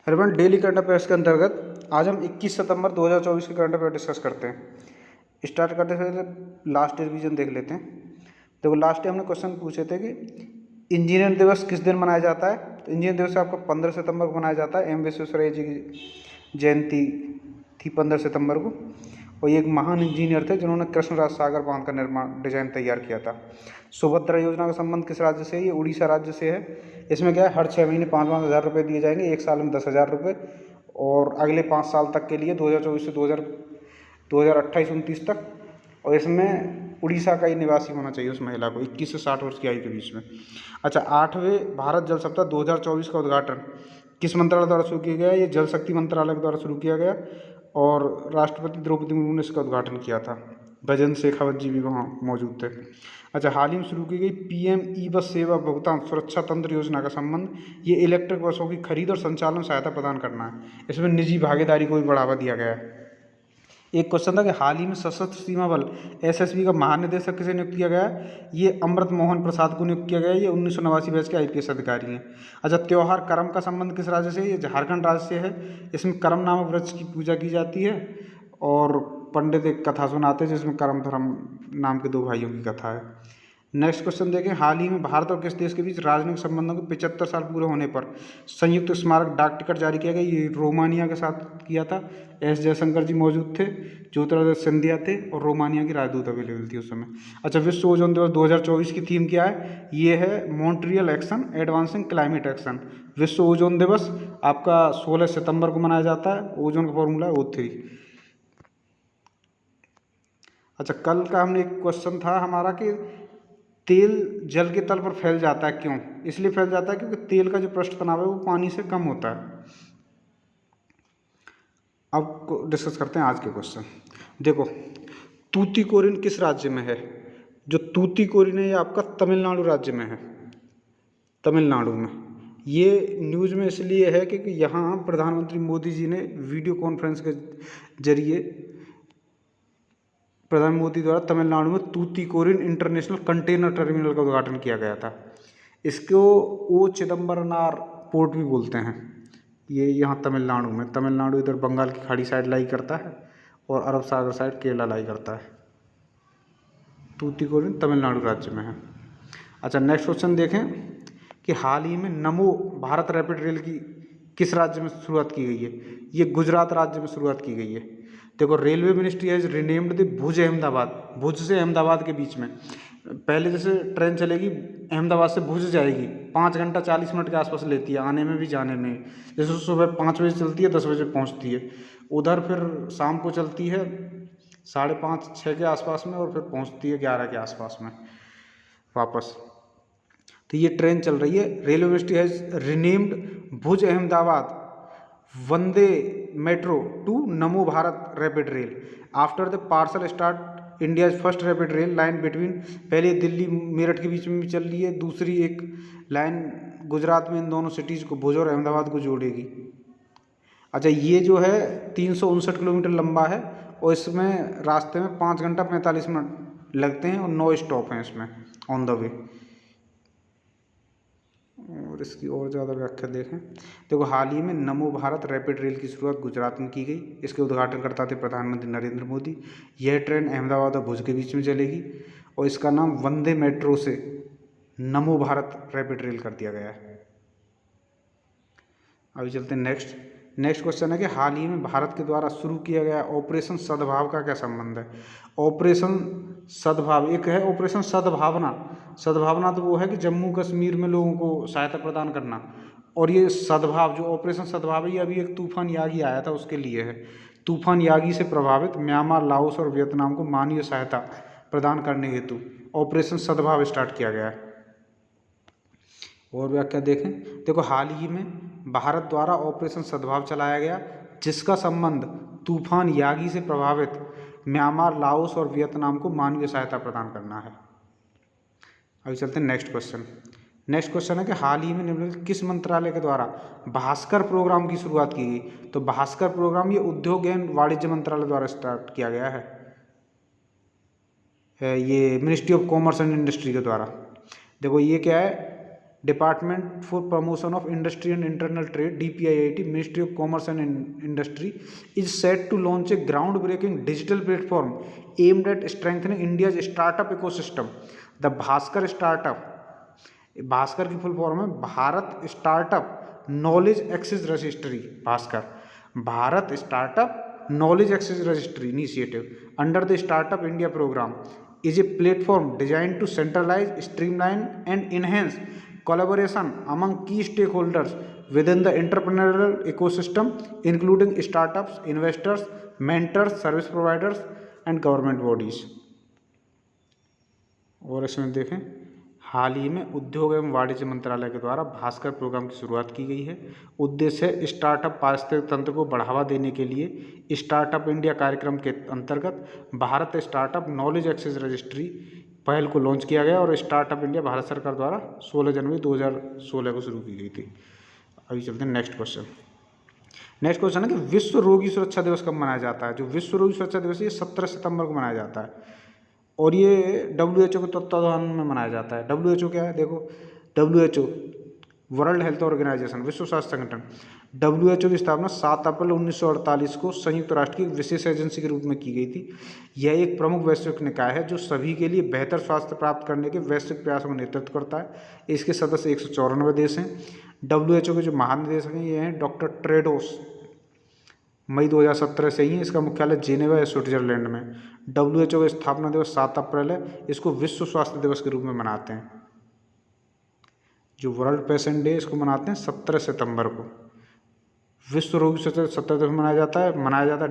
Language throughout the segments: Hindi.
रिबन डेली करंट अफेयर्स के अंतर्गत आज हम 21 सितंबर 2024 के करंट अफेयर डिस्कस करते हैं। स्टार्ट करते से पहले लास्ट रिवीजन देख लेते हैं। देखो लास्ट टाइम हमने क्वेश्चन पूछे थे कि इंजीनियर दिवस किस दिन मनाया जाता है। तो इंजीनियर दिवस आपका 15 सितंबर को मनाया जाता है। एम विश्वेश्वरैया जी की जयंती थी 15 सितंबर को, और ये एक महान इंजीनियर थे जिन्होंने कृष्णराज सागर बांध का निर्माण डिजाइन तैयार किया था। सुभद्रा योजना का संबंध किस राज्य से है? ये उड़ीसा राज्य से है। इसमें क्या है, हर 6 महीने 5-5 हज़ार रुपये दिए जाएंगे, एक साल में 10,000 रुपये, और अगले 5 साल तक के लिए 2024 से 2028-29 तक। और इसमें उड़ीसा का ही निवासी होना चाहिए उस महिला को, 21 से 60 वर्ष की आयु के बीच में। अच्छा, 8वें भारत जल सप्ताह 2024 का उद्घाटन किस मंत्रालय द्वारा शुरू किया गया? ये जल शक्ति मंत्रालय के द्वारा शुरू किया गया, और राष्ट्रपति द्रौपदी मुर्मू ने इसका उद्घाटन किया था। गजेंद्र शेखावत जी भी वहाँ मौजूद थे। अच्छा, हाल ही में शुरू की गई PM ई बस सेवा भुगतान सुरक्षा तंत्र योजना का संबंध, ये इलेक्ट्रिक बसों की खरीद और संचालन में सहायता प्रदान करना है। इसमें निजी भागीदारी को भी बढ़ावा दिया गया है। एक क्वेश्चन था कि हाल ही में सशस्त्र सीमा बल SSB का महानिदेशक किसे नियुक्त किया गया है? ये अमृत मोहन प्रसाद को नियुक्त किया गया है। ये 1989 बैच के IPS अधिकारी हैं। अच्छा, त्यौहार करम का संबंध किस राज्य से? ये झारखंड राज्य से है। इसमें करम नामक वृक्ष की पूजा की जाती है, और पंडित एक कथा सुनाते हैं जिसमें करम धर्म नाम के 2 भाइयों की कथा है। नेक्स्ट क्वेश्चन देखें, हाल ही में भारत और किस देश के बीच राजनयिक संबंधों के 75 साल पूरे होने पर संयुक्त स्मारक डाक टिकट जारी किया गया? ये रोमानिया के साथ किया था। S जयशंकर जी मौजूद थे, ज्योतिरादित्य सिंधिया थे, और रोमानिया की राजदूत अवेलेबल थी उस समय। अच्छा, विश्व ओजोन दिवस 2024 की थीम क्या है? ये है Montreal action advancing climate action. विश्व ओजोन दिवस आपका 16 सितंबर को मनाया जाता है। ओजोन का फॉर्मूला है O3। अच्छा, कल का हमने एक क्वेश्चन था हमारा कि तेल जल के तल पर फैल जाता है, क्यों? इसलिए फैल जाता है क्योंकि तेल का जो पृष्ठ तनाव है वो पानी से कम होता है। अब डिस्कस करते हैं आज के क्वेश्चन। देखो, तूतीकोरिन किस राज्य में है? जो तूतीकोरिन है ये आपका तमिलनाडु राज्य में है, तमिलनाडु में। ये न्यूज़ में इसलिए है क्योंकि यहाँ प्रधानमंत्री मोदी जी ने वीडियो कॉन्फ्रेंस के जरिए प्रधानमंत्री मोदी द्वारा तमिलनाडु में तूतीकोरिन इंटरनेशनल कंटेनर टर्मिनल का उद्घाटन किया गया था। इसको O चिदम्बरनार पोर्ट भी बोलते हैं। ये यहाँ तमिलनाडु में, तमिलनाडु इधर बंगाल की खाड़ी साइड लाई करता है, और अरब सागर साइड केरला लाई करता है। तूतीकोरिन तमिलनाडु राज्य में है। अच्छा, नेक्स्ट क्वेश्चन देखें कि हाल ही में नमो भारत रैपिड रेल की किस राज्य में शुरुआत की गई है? ये गुजरात राज्य में शुरुआत की गई है। देखो, railway ministry has renamed the Bhuj Ahmedabad, Bhuj से अहमदाबाद के बीच में। पहले जैसे ट्रेन चलेगी अहमदाबाद से भुज जाएगी, 5 घंटा 40 मिनट के आसपास लेती है, आने में भी जाने में। जैसे सुबह 5 बजे चलती है, 10 बजे पहुंचती है। उधर फिर शाम को चलती है 5:30-6 के आसपास में, और फिर पहुंचती है 11 के आसपास में वापस। तो ये ट्रेन चल रही है। Railway ministry has renamed Bhuj Ahmedabad Vande metro to Namo Bharat rapid rail after the parcel start India first rapid rail line between. पहले दिल्ली मेरठ के बीच में भी चल रही है, दूसरी एक लाइन गुजरात में इन दोनों सिटीज़ को, भुज और अहमदाबाद को जोड़ेगी। अच्छा, ये जो है 359 किलोमीटर लंबा है, और इसमें रास्ते में 5 घंटा 45 मिनट लगते हैं, और 9 स्टॉप हैं इसमें ऑन द वे। और इसकी और ज़्यादा व्याख्या देखें। देखो, हाल ही में नमो भारत रैपिड रेल की शुरुआत गुजरात में की गई। इसके उद्घाटनकर्ता थे प्रधानमंत्री नरेंद्र मोदी। यह ट्रेन अहमदाबाद और भुज के बीच में चलेगी, और इसका नाम वंदे मेट्रो से नमो भारत रैपिड रेल कर दिया गया है। अभी चलते हैं नेक्स्ट क्वेश्चन है कि हाल ही में भारत के द्वारा शुरू किया गया ऑपरेशन सद्भाव का क्या संबंध है? ऑपरेशन सद्भाव एक है, ऑपरेशन सद्भावना। सद्भावना तो वो है कि जम्मू कश्मीर में लोगों को सहायता प्रदान करना, और ये सद्भाव जो ऑपरेशन सद्भाव है, ये अभी एक तूफान यागी आया था उसके लिए है। तूफान यागी से प्रभावित म्यांमार, लाओस और वियतनाम को मानवीय सहायता प्रदान करने हेतु ऑपरेशन सद्भाव स्टार्ट किया गया है। और व्याख्या देखें। देखो, हाल ही में भारत द्वारा ऑपरेशन सद्भाव चलाया गया, जिसका संबंध तूफान यागी से प्रभावित म्यांमार, लाओस और वियतनाम को मानवीय सहायता प्रदान करना है। अभी चलते हैं नेक्स्ट क्वेश्चन है कि हाल ही में निम्नलिखित किस मंत्रालय के द्वारा भास्कर प्रोग्राम की शुरुआत की गई? तो भास्कर प्रोग्राम ये उद्योग एवं वाणिज्य मंत्रालय द्वारा स्टार्ट किया गया है, ये ministry of commerce and industry के द्वारा। देखो, ये क्या है, department for promotion of industry and internal trade DPIIT, ministry of commerce and industry is set to launch a ground breaking digital platform aimed at strengthening India's startup ecosystem, the Bhaskar startup. Bhaskar की फुल फॉर्म है Bharat startup knowledge access registry. Bhaskar, Bharat startup knowledge access registry initiative under the startup India program is a platform designed to centralize, streamline and enhance collaboration among key stakeholders within the entrepreneurial ecosystem, including startups, investors, mentors, service providers and government bodies। और इसमें देखें, हाल ही में उद्योग एवं वाणिज्य मंत्रालय के द्वारा भास्कर प्रोग्राम की शुरुआत की गई है। उद्देश्य है स्टार्टअप पारिस्थितिक तंत्र को बढ़ावा देने के लिए स्टार्टअप इंडिया कार्यक्रम के अंतर्गत Bharat startup knowledge access registry पहल को लॉन्च किया गया और स्टार्टअप इंडिया भारत सरकार द्वारा 16 जनवरी 2016 को शुरू की गई थी। अभी चलते हैं नेक्स्ट क्वेश्चन। नेक्स्ट क्वेश्चन है कि विश्व रोगी सुरक्षा दिवस कब मनाया जाता है। जो विश्व रोगी सुरक्षा दिवस ये 17 सितंबर को मनाया जाता है और ये WHO के तत्वाधान में मनाया जाता है। WHO क्या है, देखो WHO वर्ल्ड हेल्थ ऑर्गेनाइजेशन, विश्व स्वास्थ्य संगठन। WHO की स्थापना 7 अप्रैल 1948 को संयुक्त राष्ट्र की एक विशेष एजेंसी के रूप में की गई थी। यह एक प्रमुख वैश्विक निकाय है जो सभी के लिए बेहतर स्वास्थ्य प्राप्त करने के वैश्विक प्रयासों का नेतृत्व करता है। इसके सदस्य 194 देश हैं। WHO के जो महानिदेशक हैं ये हैं डॉक्टर टेड्रोस, मई 2017 से ही। इसका मुख्यालय जेनेवा है स्विट्जरलैंड में। WHO का स्थापना दिवस 7 अप्रैल है। इसको विश्व स्वास्थ्य दिवस के रूप में मनाते हैं। जो वर्ल्ड पेशेंट डे इसको मनाते हैं 17 सितंबर को। विश्व रोगी सुरक्षा 17 दिवस मनाया जाता है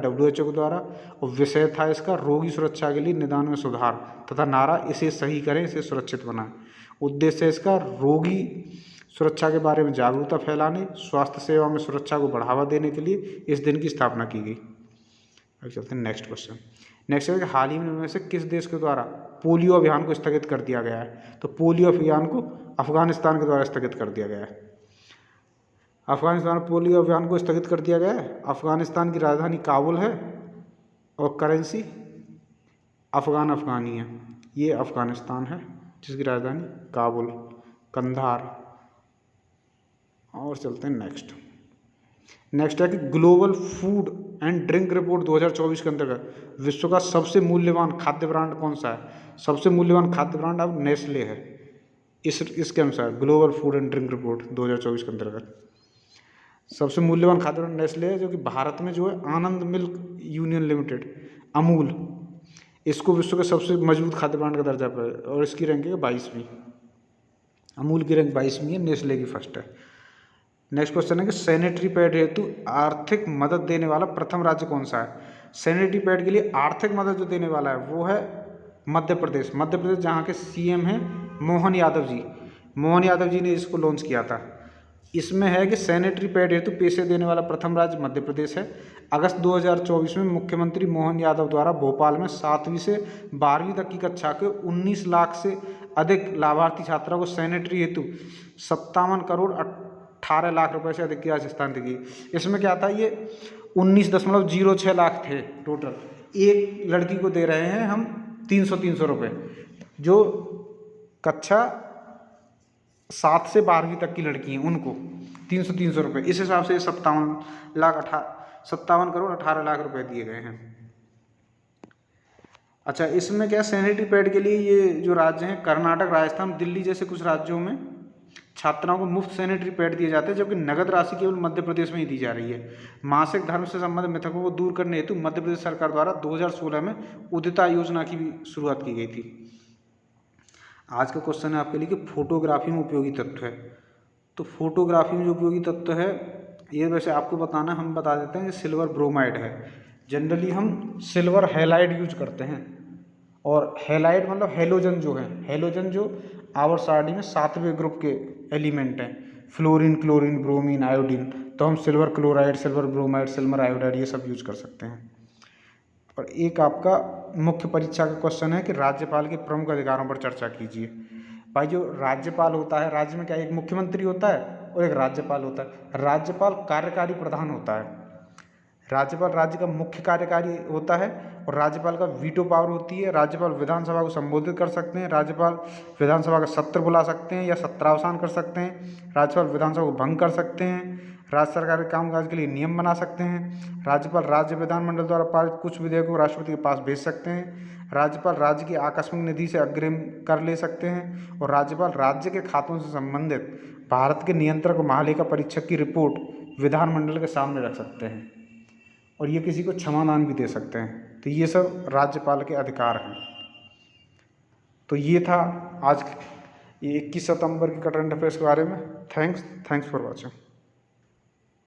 WHO के द्वारा। और विषय था इसका रोगी सुरक्षा के लिए निदान में सुधार तथा नारा इसे सही करें, इसे सुरक्षित बनाएं। उद्देश्य है इसका रोगी सुरक्षा के बारे में जागरूकता फैलाने, स्वास्थ्य सेवा में सुरक्षा को बढ़ावा देने के लिए इस दिन की स्थापना की गई। अब चलते हैं नेक्स्ट क्वेश्चन। नेक्स्ट है कि हाल ही में से किस देश के द्वारा पोलियो अभियान को स्थगित कर दिया गया है। तो पोलियो अभियान को अफगानिस्तान के द्वारा स्थगित कर दिया गया है। अफगानिस्तान में पोलियो अभियान को स्थगित कर दिया गया है। अफगानिस्तान की राजधानी काबुल है और करेंसी अफगानी है। ये अफगानिस्तान है जिसकी राजधानी काबुल, कंधार। और चलते हैं नेक्स्ट है कि global food and drink report 2024 के अंतर्गत विश्व का सबसे मूल्यवान खाद्य ब्रांड कौन सा है। सबसे मूल्यवान खाद्य ब्रांड अब नेस्ले है इसके अनुसार। Global food and drink report 2024 के अंतर्गत सबसे मूल्यवान खाद्य ब्रांड नेस्ले है, जो कि भारत में जो है आनंद मिल्क यूनियन लिमिटेड, अमूल, इसको विश्व के सबसे मजबूत खाद्य ब्रांड का दर्जा पर है और इसकी रैंकिंग है 22वीं। अमूल की रैंक 22वीं है, नेस्ले की फर्स्ट है। नेक्स्ट क्वेश्चन है कि सैनिटरी पैड हेतु आर्थिक मदद देने वाला प्रथम राज्य कौन सा है। सैनिटरी पैड के लिए आर्थिक मदद जो देने वाला है वो है मध्य प्रदेश। मध्य प्रदेश जहाँ के CM हैं मोहन यादव जी। मोहन यादव जी ने इसको लॉन्च किया था। इसमें है कि सैनिटरी पैड हेतु पैसे देने वाला प्रथम राज्य मध्य प्रदेश है। अगस्त 2024 में मुख्यमंत्री मोहन यादव द्वारा भोपाल में 7वीं से 12वीं तक की कक्षा के 19 लाख से अधिक लाभार्थी छात्रों को सैनिटरी हेतु 57 करोड़ 18 लाख रुपए से अधिक की राशि हस्तांतरित की। इसमें क्या था, ये 19.06 लाख थे टोटल। एक लड़की को दे रहे हैं हम 300 रुपये, जो कक्षा 7 से 12वीं तक की लड़की हैं उनको 300 रुपये। इस हिसाब से 57 करोड़ 18 लाख रुपए दिए गए हैं। अच्छा, इसमें क्या सैनिटरी पैड के लिए ये जो राज्य हैं कर्नाटक, राजस्थान, दिल्ली जैसे कुछ राज्यों में छात्राओं को मुफ्त सैनिटरी पैड दिए जाते हैं, जबकि नगद राशि केवल मध्य प्रदेश में ही दी जा रही है। मासिक धर्म से संबंधित मिथकों को दूर करने हेतु मध्य प्रदेश सरकार द्वारा 2016 में उदिता योजना की भी शुरुआत की गई थी। आज का क्वेश्चन है आपके लिए कि फोटोग्राफी में उपयोगी तत्व है। तो फोटोग्राफी में जो उपयोगी तत्व है ये वैसे आपको बताना, हम बता देते हैं कि सिल्वर ब्रोमाइड है। जनरली हम सिल्वर हैलाइड यूज करते हैं और हैलाइड मतलब हेलोजन जो है, हेलोजन जो आवर्त सारणी में 7वें ग्रुप के एलिमेंट हैं, फ्लोरीन, क्लोरीन, ब्रोमीन, आयोडीन। तो हम silver chloride, silver bromide, silver iodide ये सब यूज कर सकते हैं। और एक आपका मुख्य परीक्षा का क्वेश्चन है कि राज्यपाल के प्रमुख अधिकारों पर चर्चा कीजिए। भाई जो राज्यपाल होता है, राज्य में क्या एक मुख्यमंत्री होता है और एक राज्यपाल होता है। राज्यपाल कार्यकारी प्रधान होता है, राज्यपाल राज्य का मुख्य कार्यकारी होता है और राज्यपाल का वीटो पावर होती है। राज्यपाल विधानसभा को संबोधित कर सकते हैं, राज्यपाल विधानसभा का सत्र बुला सकते हैं या सत्रावसान कर सकते हैं, राज्यपाल विधानसभा को भंग कर सकते हैं, राज्य सरकार के कामकाज के लिए नियम बना सकते हैं, राज्यपाल राज्य विधानमंडल द्वारा पारित कुछ विधेयकों को राष्ट्रपति के पास भेज सकते हैं, राज्यपाल राज्य की आकस्मिक निधि से अग्रिम कर ले सकते हैं और राज्यपाल राज्य के खातों से संबंधित भारत के नियंत्रक और महालेखा परीक्षक की रिपोर्ट विधानमंडल के सामने रख सकते हैं और ये किसी को क्षमादान भी दे सकते हैं। तो ये सब राज्यपाल के अधिकार हैं। तो ये था आज ये 21 सितंबर की करंट अफेयर्स के बारे में। Thanks for watching.